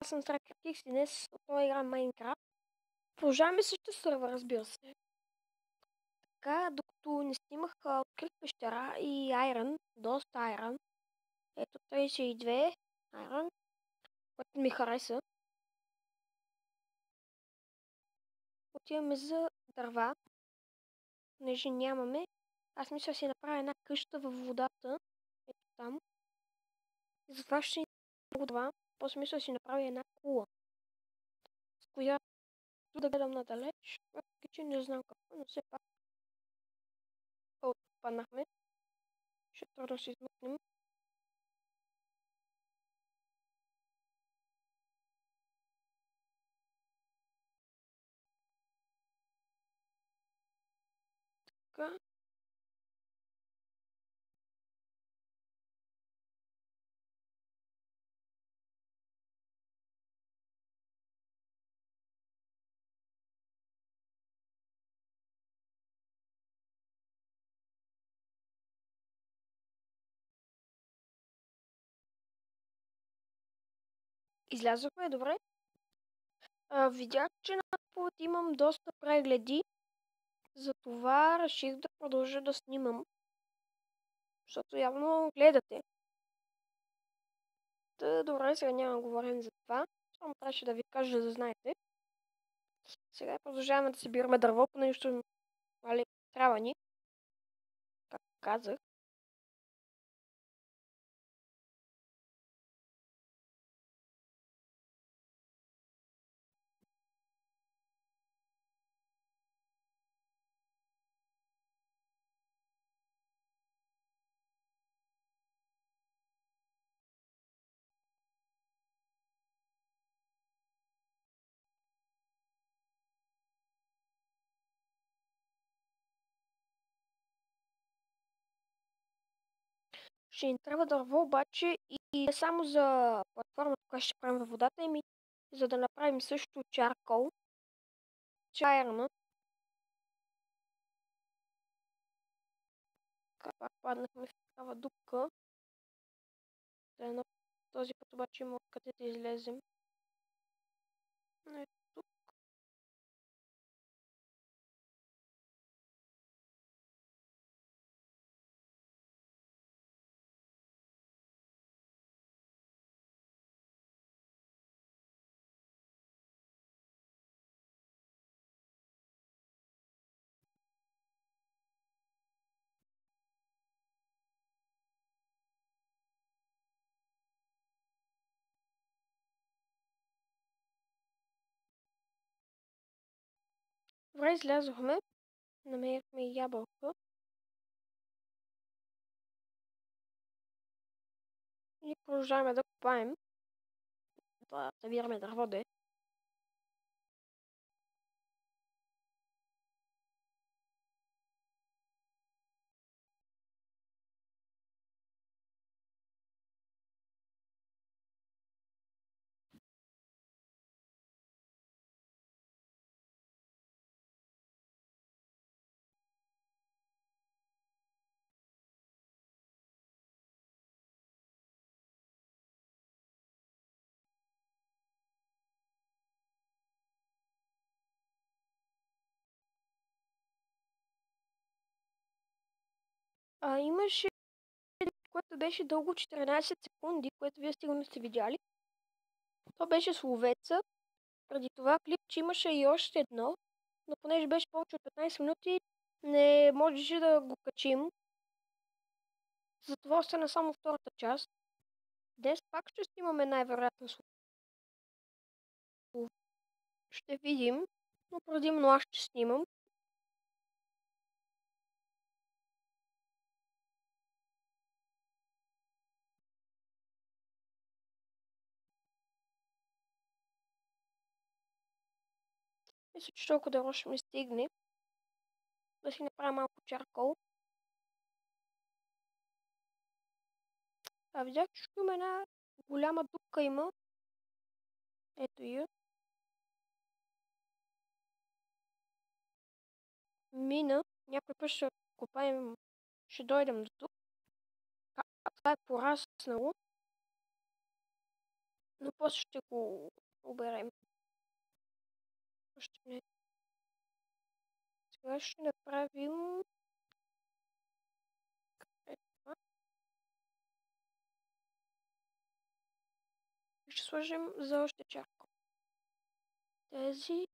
съм StrakerKix и днес отново играм Майнкрафт. Продължаваме същата сървър, разбира се. Така, докато не снимах, открих пещера и айрън, доста айрън. Ето 32 айрън, което ми хареса. Отиваме за дърва, понеже нямаме. Аз мисля да си направя една къща във водата, ето там. И затова ще ни много дърва. После мисля да си направя една кула, с която да гледам надалеч, въпреки че не знам какво, но все пак отпаднахме. Ще трудно се измъкнем. Така. Излязохме, добре. Видях, че на топовете имам доста прегледи. Затова реших да продължа да снимам. Защото явно гледате. Добре, сега няма да говорим за това. Само трябваше да ви кажа, да знаете. Сега продължаваме да събираме дърво, по нещо трябва ни. Как казах. Ще ни трябва дърво обаче и не само за платформата, която ще правим във водата, ами за да направим също чаркол. Чайрна. Пак паднахме в такава дупка. Този път обаче има откъде да излезем. Ето тук. Добре, излязохме. Намерихме ябълка. И продължаваме да копаем. Да събираме дърво, де. Имаше, което беше дълго 14 секунди, което вие сигурно сте видяли. То беше с ловеца. Преди това клипче имаше и още едно, но понеже беше повече от 15 минути, не можеше да го качим. Затова остана само втората част. Днес пак ще снимаме най-вероятно с лов. Ще видим, но предимно аз ще снимам. Мисля, че толкова дълго ще ми стигне. Да си направя малко чаркол. Видях, че има една голяма дупка има. Ето я. Мина. Някой път ще копаем. Ще дойдем до тук. Това е пораснало. Но после ще го оберем. Още не. Сега ще направим това. Ще сложим за още чарко. Тези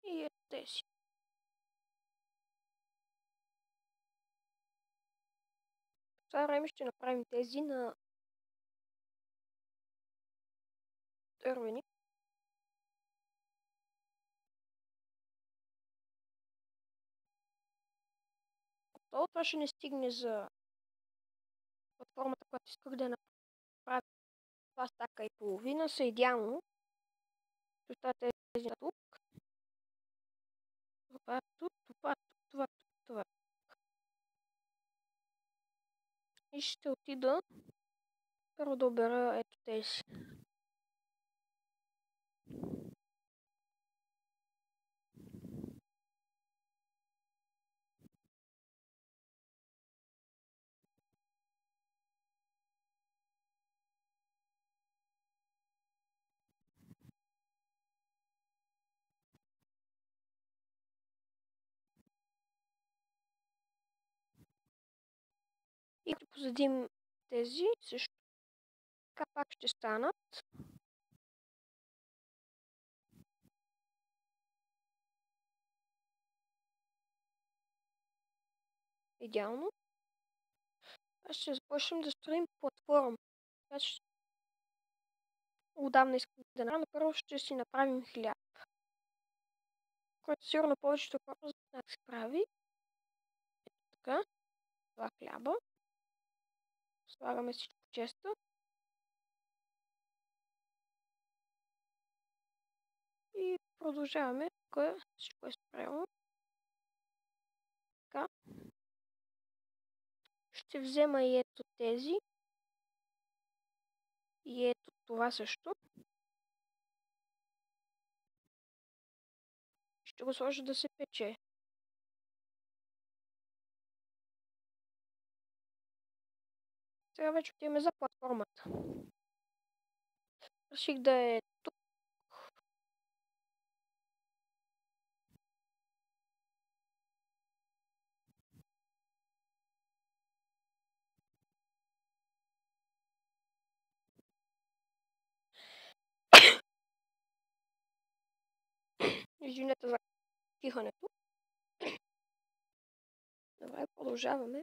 и тези. В това време ще направим тези на дървени. Това ще не стигне за платформата, която исках да направя. Това стака и половина са идеално. Това тези на тук. Това тук, това тук, това тук, това. И ще отида първо да обера ето тези. И като позадим тези, също така пак ще станат. Идеално. Аз ще започнем да строим платформа. Отдавна искам да направим, но първо ще си направим хляб. Който сигурно повечето хора знаят как се прави. Ето така. Това хляба. Слагаме всичко често. И продължаваме. Всичко е спрямо. Така. Ще взема и ето тези. И ето това също. Ще го сложа да се пече. Сега вече отиваме за платформата. Реших да е тук. Извинете за кихането. Добре, продължаваме.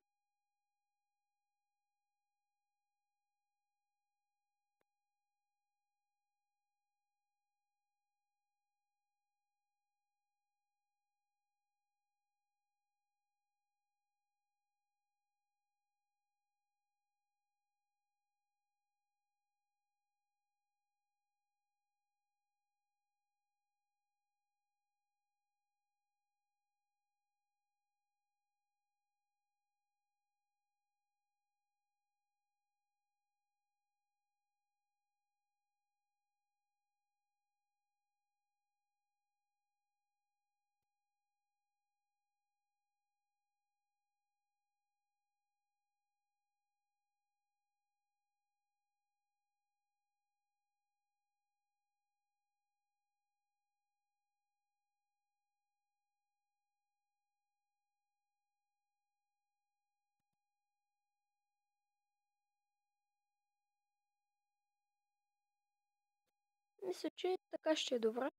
Мисля, че така ще е добре.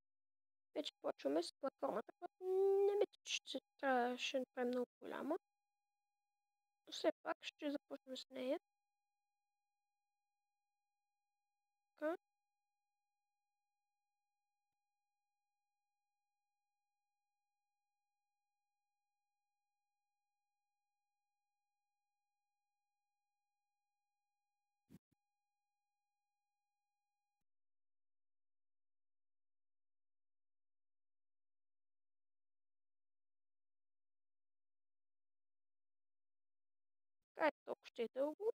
Вече почваме с платформата, която не мисля, че ще направим много голяма. Но все пак ще започнем с нея. Така. Така е, толкова ще е дълго.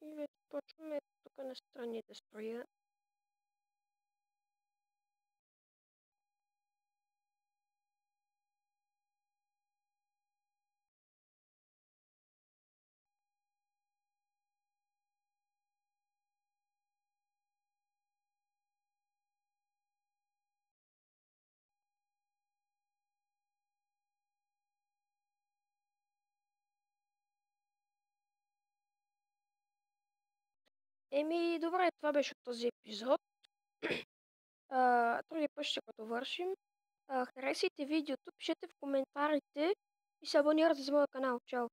И вече почваме тук настрани да строя. Добре, това беше от този епизод. Другия път ще го довършим. Харесайте видеото, пишете в коментарите и се абонирайте за моя канал. Чао!